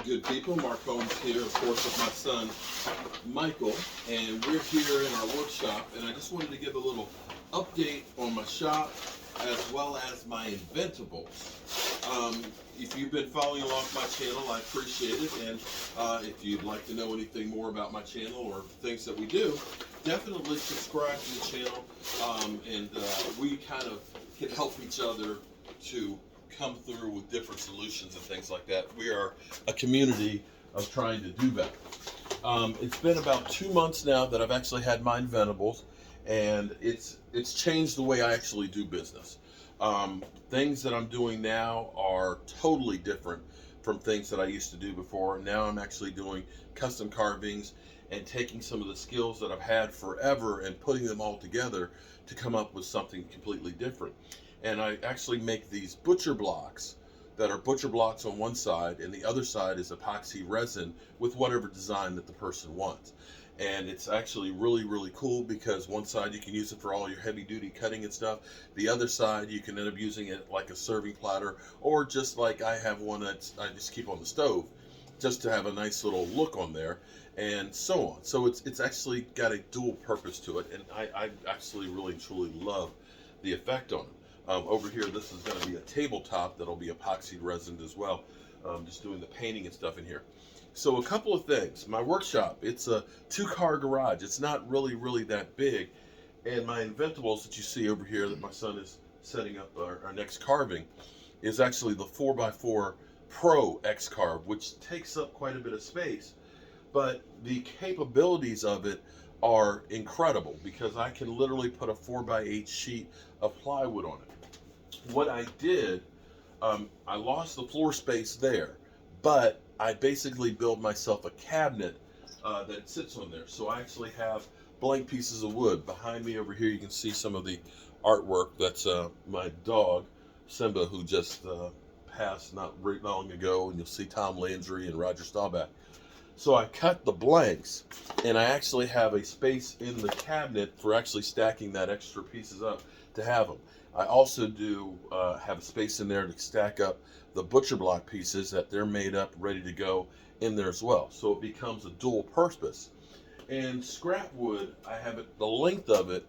good people? Mark Owens here, of course, with my son, Michael, and we're here in our workshop, and I just wanted to give a little update on my shop as well as my inventables. If you've been following along my channel, I appreciate it, and if you'd like to know anything more about my channel or things that we do, definitely subscribe to the channel, and we kind of can help each other to come through with different solutions and things like that. We are a community of trying to do better. It's been about 2 months now that I've actually had my inventables, and it's changed the way I actually do business. Things that I'm doing now are totally different from things that I used to do before. Now I'm actually doing custom carvings and taking some of the skills that I've had forever and putting them all together to come up with something completely different. And I actually make these butcher blocks that are butcher blocks on one side, and the other side is epoxy resin with whatever design that the person wants. And it's actually really, really cool because one side you can use it for all your heavy duty cutting and stuff. The other side you can end up using it like a serving platter, or just like I have one that I just keep on the stove just to have a nice little look on there, and so on. So it's actually got a dual purpose to it, and I actually really truly love the effect on it. Over here, this is going to be a tabletop that'll be epoxy resined as well. Just doing the painting and stuff in here. So a couple of things. My workshop, it's a 2-car garage. It's not really that big. And my inventables that you see over here that my son is setting up our next carving is actually the 4x4 Pro X-Carve, which takes up quite a bit of space. But the capabilities of it are incredible because I can literally put a 4x8 sheet of plywood on it. What I did, I lost the floor space there, but I basically built myself a cabinet that sits on there. So I actually have blank pieces of wood. Behind me over here, you can see some of the artwork. That's my dog, Simba, who just passed not very long ago, and you'll see Tom Landry and Roger Staubach. So I cut the blanks, and I actually have a space in the cabinet for actually stacking that extra pieces up to have them. I also do have a space in there to stack up the butcher block pieces that they're made up, ready to go in there as well. So it becomes a dual purpose. And scrap wood, I have it, the length of it,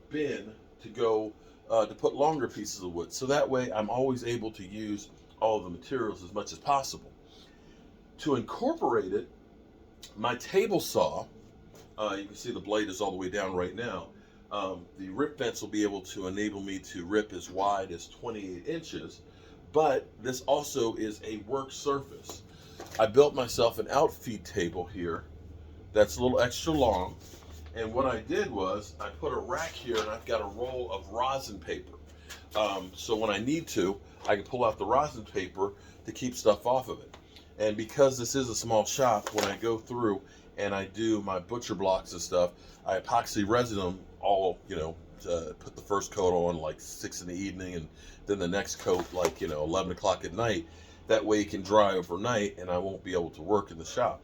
bin to go to put longer pieces of wood. So that way I'm always able to use all of the materials as much as possible. To incorporate it, my table saw, you can see the blade is all the way down right now. The rip vents will be able to enable me to rip as wide as 28 inches, but this also is a work surface. I built myself an outfeed table here that's a little extra long, and what I did was I put a rack here, and I've got a roll of rosin paper. So when I need to, I can pull out the rosin paper to keep stuff off of it. And because this is a small shop, when I go through and I do my butcher blocks and stuff, I epoxy resin them all, put the first coat on like 6 in the evening, and then the next coat like, 11 o'clock at night. That way it can dry overnight and I won't be able to work in the shop.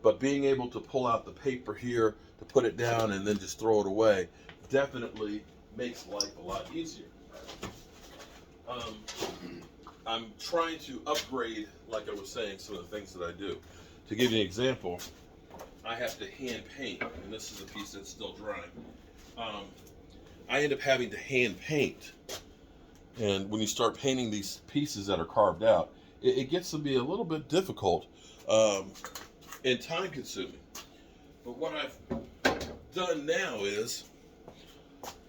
But being able to pull out the paper here, to put it down and then just throw it away, definitely makes life a lot easier. I'm trying to upgrade, like I was saying, some of the things that I do. To give you an example, I have to hand paint, and this is a piece that's still drying. I end up having to hand paint, and when you start painting these pieces that are carved out, it gets to be a little bit difficult and time consuming. But what I've done now is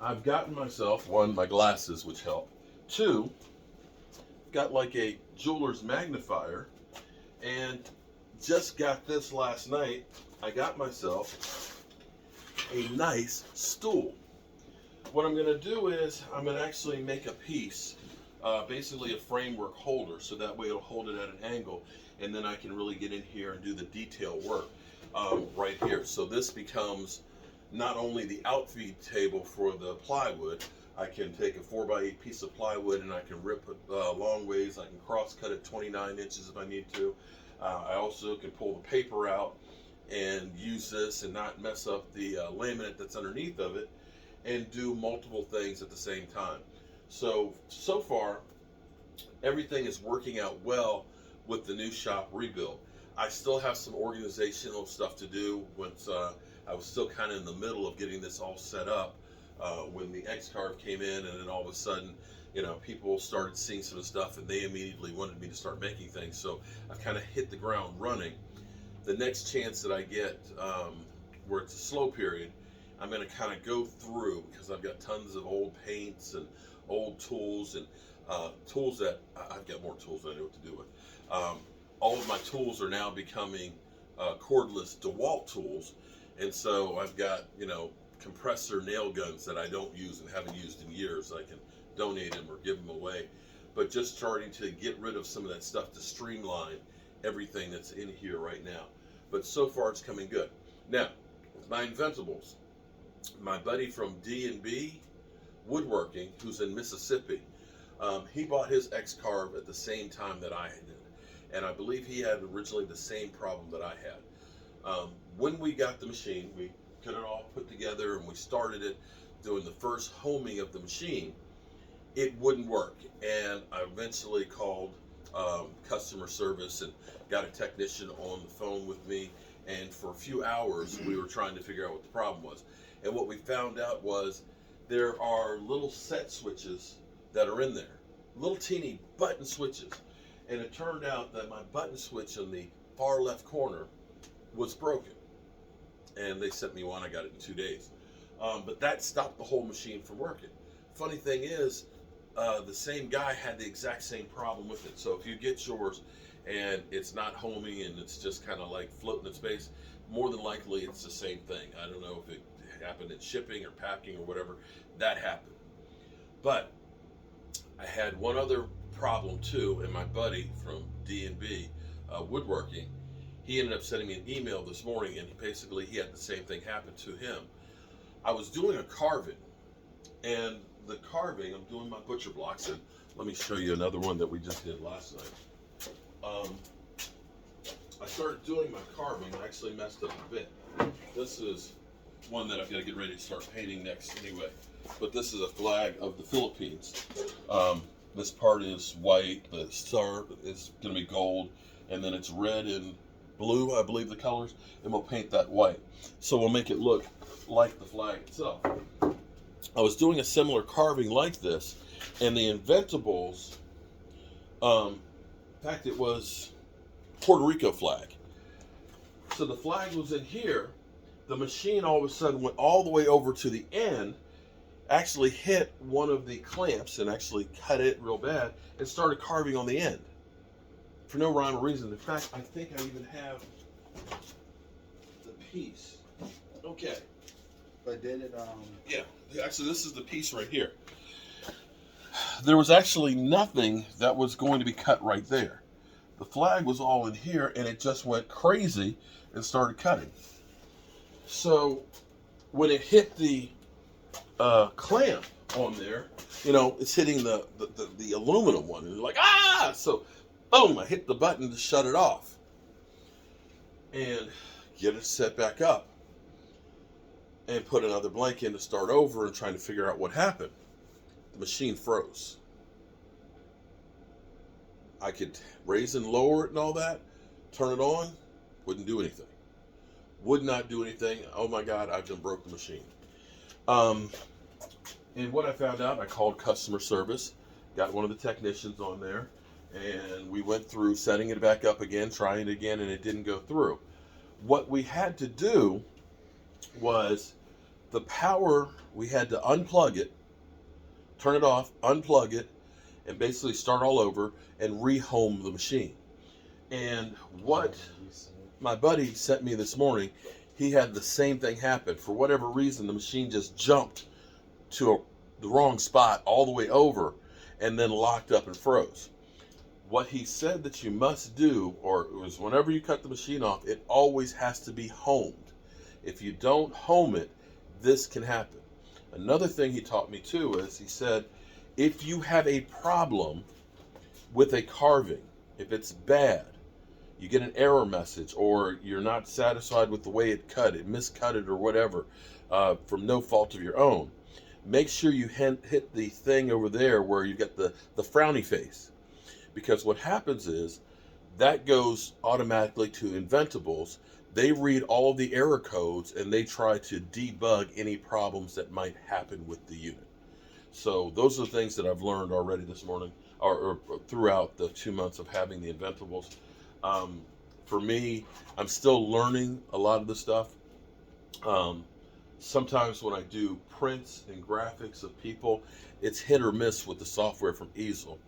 I've gotten myself, one, my glasses, which help. Two, got like a jeweler's magnifier, and just got this last night. I got myself a nice stool. What I'm going to do is I'm going to actually make a piece, basically a framework holder, so that way it'll hold it at an angle, and then I can really get in here and do the detail work right here. So this becomes not only the outfeed table for the plywood. I can take a 4x8 piece of plywood and I can rip it long ways. I can cross cut it 29 inches if I need to. I also can pull the paper out and use this and not mess up the laminate that's underneath of it, and do multiple things at the same time. So far, everything is working out well with the new shop rebuild. I still have some organizational stuff to do. Once I was still kind of in the middle of getting this all set up when the X-Carve came in, and then all of a sudden, you know, people started seeing some stuff, and they immediately wanted me to start making things. So I've kind of hit the ground running. The next chance that I get, where it's a slow period, I'm going to kind of go through, because I've got tons of old paints and old tools and tools that I've got more tools than I know what to do with. All of my tools are now becoming cordless DeWalt tools, and so I've got, you know, compressor nail guns that I don't use and haven't used in years. I can donate them or give them away, but just starting to get rid of some of that stuff to streamline everything that's in here right now. But so far it's coming good. Now, with my Inventables, my buddy from D&B Woodworking, who's in Mississippi, he bought his X-Carve at the same time that I did, and I believe he had originally the same problem that I had. When we got the machine, we got it all put together and we started it, doing the first homing of the machine. It wouldn't work, and I eventually called customer service and got a technician on the phone with me, and for a few hours we were trying to figure out what the problem was. And what we found out was there are little set switches that are in there, little teeny button switches, and it turned out that my button switch in the far left corner was broken, and they sent me one. I got it in 2 days, but that stopped the whole machine from working. Funny thing is, the same guy had the exact same problem with it. So if you get yours and it's not homing and it's just kind of like floating in space, more than likely it's the same thing. I don't know if it happened in shipping or packing or whatever, that happened. But I had one other problem too, and my buddy from D&B Woodworking, he ended up sending me an email this morning, and basically he had the same thing happen to him. I was doing a carving, and the carving, I'm doing my butcher blocks, and let me show you another one that we just did last night. I started doing my carving, I actually messed up a bit. This is one that I've got to get ready to start painting next anyway, but this is a flag of the Philippines. This part is white, the star is going to be gold, and then it's red and blue, I believe the colors, and we'll paint that white. So we'll make it look like the flag itself. I was doing a similar carving like this, and the Inventables, in fact it was Puerto Rico flag. So the flag was in here, the machine all of a sudden went all the way over to the end, actually hit one of the clamps and actually cut it real bad, and started carving on the end. For no rhyme or reason. In fact, I think I even have the piece. Okay. But did it, Yeah, actually this is the piece right here. There was actually nothing that was going to be cut right there. The flag was all in here, and it just went crazy and started cutting. So when it hit the clamp on there, you know, it's hitting the aluminum one, and you're like, ah! So boom, I hit the button to shut it off and get it set back up, and put another blank in to start over and trying to figure out what happened. The machine froze. I could raise and lower it and all that, turn it on, wouldn't do anything. Would not do anything. Oh my God, I've done broke the machine. And what I found out, I called customer service, got one of the technicians on there, and we went through setting it back up again, trying it again, and it didn't go through. What we had to do was the power, we had to unplug it, turn it off, unplug it, and basically start all over and rehome the machine. And what my buddy sent me this morning, he had the same thing happen. For whatever reason, the machine just jumped to the wrong spot all the way over and then locked up and froze. What he said that you must do, or it was whenever you cut the machine off, it always has to be homed. If you don't home it, this can happen. Another thing he taught me too is, he said, if you have a problem with a carving, if it's bad, you get an error message, or you're not satisfied with the way it cut, it miscut it or whatever, from no fault of your own, make sure you hit the thing over there where you get the frowny face. Because what happens is, that goes automatically to Inventables. They read all the error codes and they try to debug any problems that might happen with the unit. So those are the things that I've learned already this morning, or throughout the 2 months of having the Inventables. For me, I'm still learning a lot of the stuff. Sometimes when I do prints and graphics of people, it's hit or miss with the software from Easel.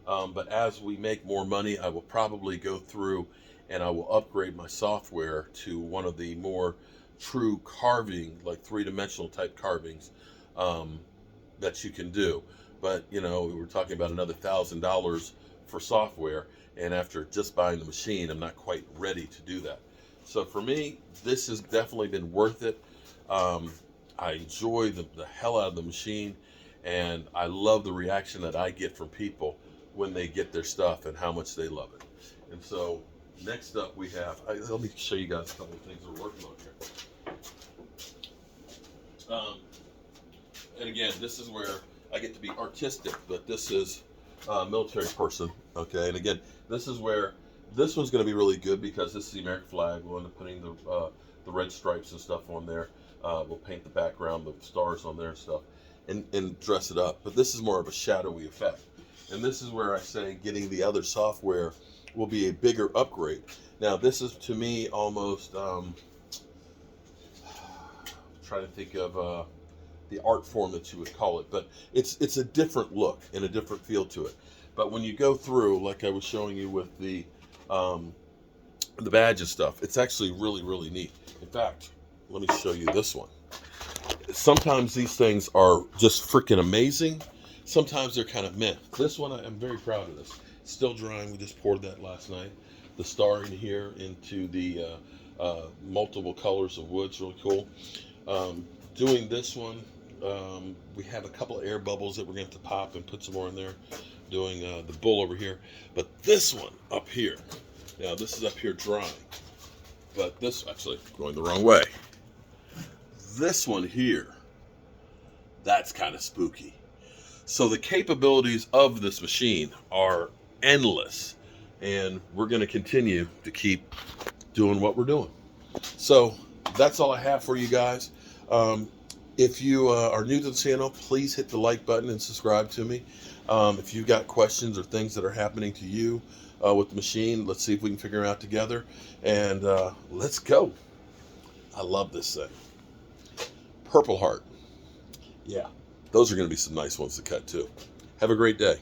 But as we make more money, I will probably go through and I will upgrade my software to one of the more true carving, like three-dimensional type carvings that you can do. But, you know, we were talking about another $1,000 for software, and after just buying the machine, I'm not quite ready to do that. So for me, this has definitely been worth it. I enjoy the hell out of the machine, and I love the reaction that I get from people when they get their stuff and how much they love it. And so next up we have, let me show you guys a couple of things we're working on here. And again, this is where I get to be artistic, but this is a military person, okay? And again, this is where, this one's gonna be really good because this is the American flag. We'll end up putting the red stripes and stuff on there. We'll paint the background, the stars on there and stuff, and dress it up. But this is more of a shadowy effect. And this is where I say getting the other software will be a bigger upgrade. Now, this is to me almost, trying to think of the art form that you would call it, but it's a different look and a different feel to it. But when you go through, like I was showing you with the badge and stuff, it's actually really, really neat. In fact, let me show you this one. Sometimes these things are just freaking amazing. Sometimes they're kind of meh. This one, I'm very proud of this. Still drying. We just poured that last night. The star in here into the multiple colors of wood's really cool. Doing this one, we have a couple of air bubbles that we're going to have to pop and put some more in there. Doing the bull over here. But this one up here, now this is up here drying. But this, actually, going the wrong way. This one here, that's kind of spooky. So the capabilities of this machine are endless, and we're going to continue to keep doing what we're doing. So that's all I have for you guys. If you are new to the channel, please hit the like button and subscribe to me. If you've got questions or things that are happening to you with the machine, let's see if we can figure it out together. And let's go. I love this thing. Purple Heart. Yeah, those are going to be some nice ones to cut too. Have a great day.